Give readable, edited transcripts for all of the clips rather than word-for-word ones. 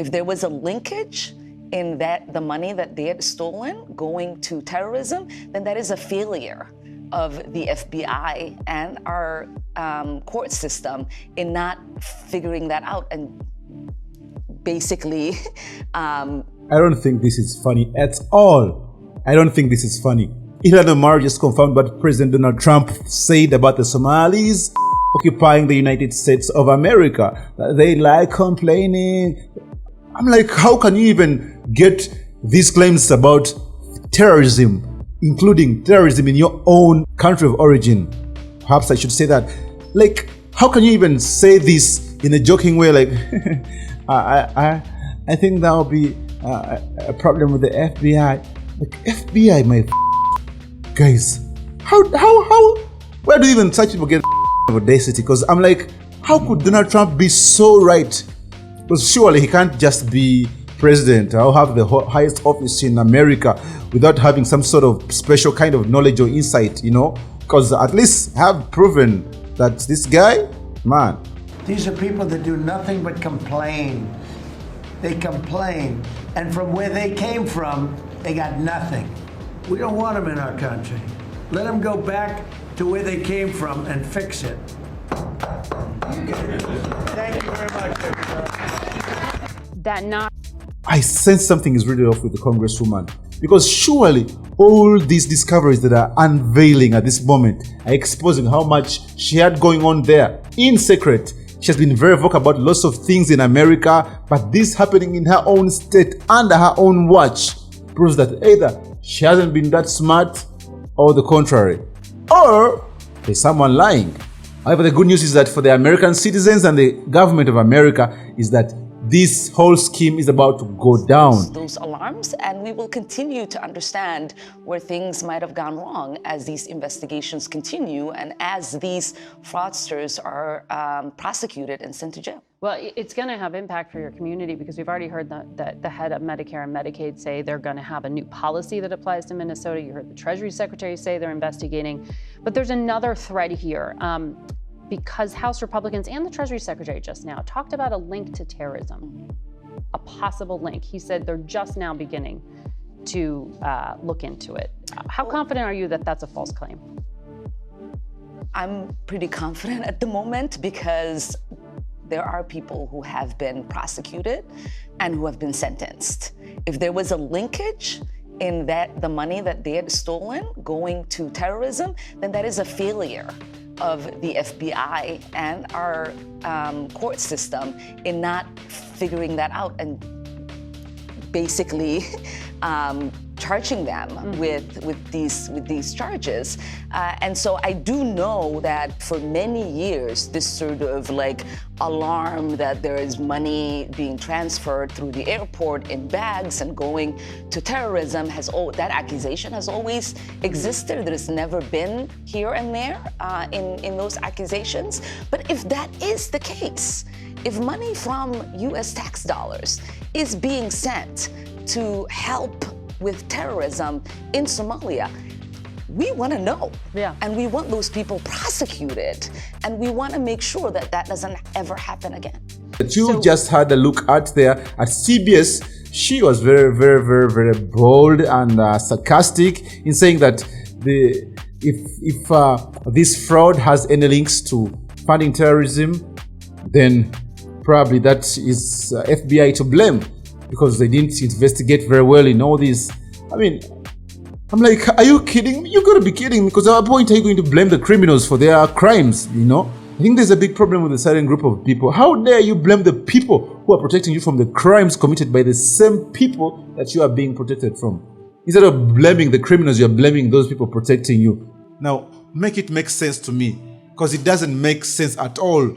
If there was a linkage in that the money that they had stolen going to terrorism, then that is a failure of the FBI and our court system in not figuring that out. And basically, I don't think this is funny at all. I don't think this is funny. Ilhan Omar just confirmed what President Donald Trump said about the Somalis occupying the United States of America. They like complaining. I'm like, how can you even get these claims about terrorism, including terrorism in your own country of origin? Perhaps I should say that. Like, how can you even say this in a joking way? Like, I think that will be a problem with the FBI. Like, FBI, my guys, how, where do even such people get audacity? Because I'm like, how could Donald Trump be so right? Because surely he can't just be president or have the highest office in America without having some sort of special kind of knowledge or insight, you know? Because at least have proven that this guy, man. These are people that do nothing but complain. They complain. And from where they came from, they got nothing. We don't want them in our country. Let them go back to where they came from and fix it. Thank you very much, everybody. I sense something is really off with the Congresswoman, because surely all these discoveries that are unveiling at this moment are exposing how much she had going on there in secret. She has been very vocal about lots of things in America, but this happening in her own state under her own watch proves that either she hasn't been that smart or the contrary, or there's someone lying. However, the good news is that for the American citizens and the government of America is that this whole scheme is about to go down. Those alarms, and we will continue to understand where things might have gone wrong as these investigations continue and as these fraudsters are prosecuted and sent to jail. Well, it's going to have impact for your community, because we've already heard that the head of Medicare and Medicaid say they're going to have a new policy that applies to Minnesota. You heard the Treasury Secretary say they're investigating. But there's another thread here. Because House Republicans and the Treasury Secretary just now talked about a link to terrorism, a possible link. He said they're just now beginning to look into it. How confident are you that that's a false claim? I'm pretty confident at the moment, because there are people who have been prosecuted and who have been sentenced. If there was a linkage in that the money that they had stolen going to terrorism, then that is a failure of the FBI and our court system in not figuring that out and basically charging them with these charges. And so I do know that for many years, this sort of like alarm that there is money being transferred through the airport in bags and going to terrorism that accusation has always existed. There's never been here and there in those accusations. But if that is the case, if money from US tax dollars is being sent to help with terrorism in Somalia, we want to know. Yeah. And we want those people prosecuted. And we want to make sure that that doesn't ever happen again. But you just had a look at there at CBS. She was very, very, very, very bold and sarcastic in saying that if this fraud has any links to funding terrorism, then probably that is FBI to blame, because they didn't investigate very well in all this. I mean, I'm like, are you kidding? You gotta be kidding, because at what point are you going to blame the criminals for their crimes, you know? I think there's a big problem with a certain group of people. How dare you blame the people who are protecting you from the crimes committed by the same people that you are being protected from? Instead of blaming the criminals, you're blaming those people protecting you. Now, make it make sense to me, because it doesn't make sense at all.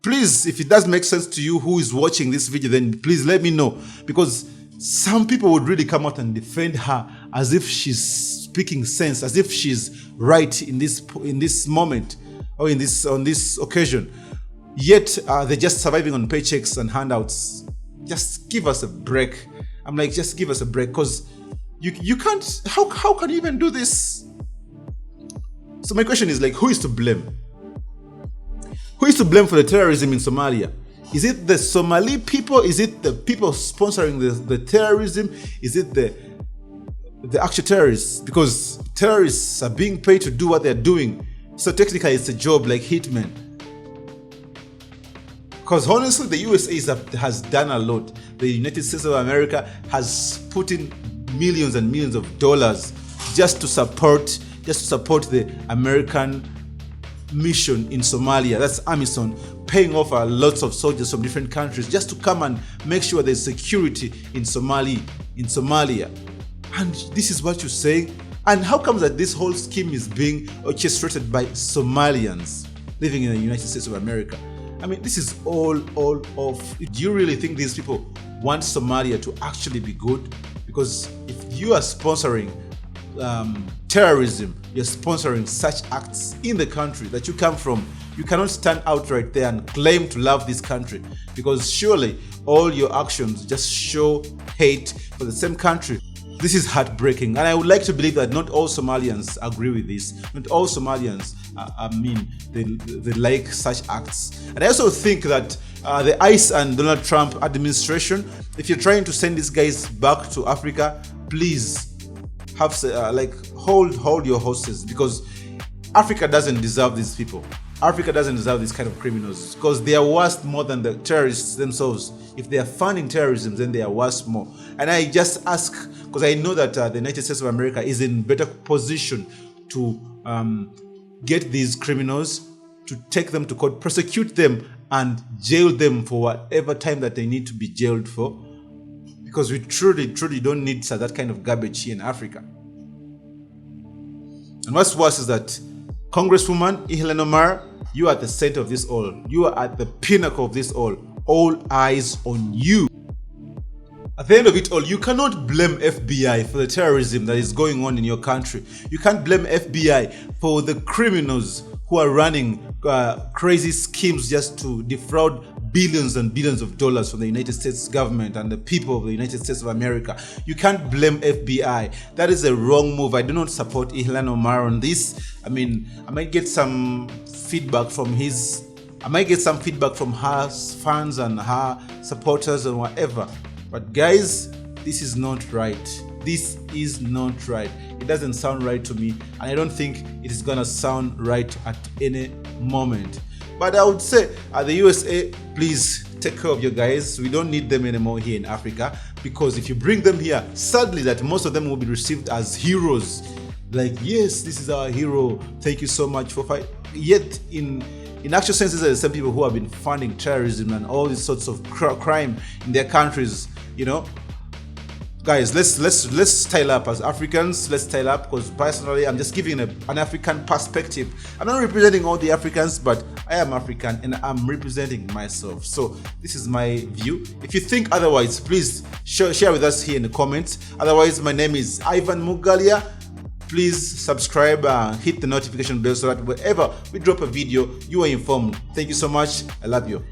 Please, if it does make sense to you who is watching this video, then please let me know, because some people would really come out and defend her as if she's speaking sense, as if she's right in this moment or on this occasion. Yet they're just surviving on paychecks and handouts. Just give us a break. I'm like, just give us a break, because you can't. How can you even do this? So my question is like, who is to blame? Who is to blame for the terrorism in Somalia? Is it the Somali people? Is it the people sponsoring the terrorism? Is it the actual terrorists? Because terrorists are being paid to do what they're doing. So technically it's a job like hitmen. Because honestly, the USA has done a lot. The United States of America has put in millions and millions of dollars just to support the American mission in Somalia. That's AMISOM, paying off lots of soldiers from different countries just to come and make sure there's security in Somalia. And this is what you're saying. And how comes that this whole scheme is being orchestrated by Somalians living in the United States of America? I mean, this is all off. Do you really think these people want Somalia to actually be good? Because if you are sponsoring terrorism, you're sponsoring such acts in the country that you come from, you cannot stand out right there and claim to love this country, because surely all your actions just show hate for the same country. This is heartbreaking, and I would like to believe that not all Somalians agree with this. Not all Somalians, they like such acts. And I also think that the ICE and Donald Trump administration, if you're trying to send these guys back to Africa, please have hold your horses, because Africa doesn't deserve these people. Africa doesn't deserve these kind of criminals, because they are worse more than the terrorists themselves. If they are funding terrorism, then they are worse more. And I just ask, because I know that the United States of America is in better position to get these criminals, to take them to court, prosecute them, and jail them for whatever time that they need to be jailed for. Because we truly don't need that kind of garbage here in Africa. And what's worse is that Congresswoman Ilhan Omar, you are at the center of this all. You are at the pinnacle of this all. All eyes on you. At the end of it all, you cannot blame FBI for the terrorism that is going on in your country. You can't blame FBI for the criminals who are running crazy schemes just to defraud billions and billions of dollars from the United States government and the people of the United States of America. You can't blame FBI. That is a wrong move. I do not support Ilhan Omar on this. I mean, I might get some feedback from her fans and her supporters and whatever. But guys, this is not right. This is not right. It doesn't sound right to me, and I don't think it is gonna sound right at any moment. But I would say the USA, please take care of your guys. We don't need them anymore here in Africa, because if you bring them here, sadly that most of them will be received as heroes. Like, yes, this is our hero. Thank you so much for fighting. Yet in actual sense, these are the same people who have been funding terrorism and all these sorts of crime in their countries. You know, guys, let's style up as Africans. Let's style up, because personally, I'm just giving an African perspective. I'm not representing all the Africans, but I am African and I'm representing myself. So this is my view. If you think otherwise, please share with us here in the comments. Otherwise, my name is Ivan Mugalia. Please subscribe, hit the notification bell so that whenever we drop a video, you are informed. Thank you so much. I love you.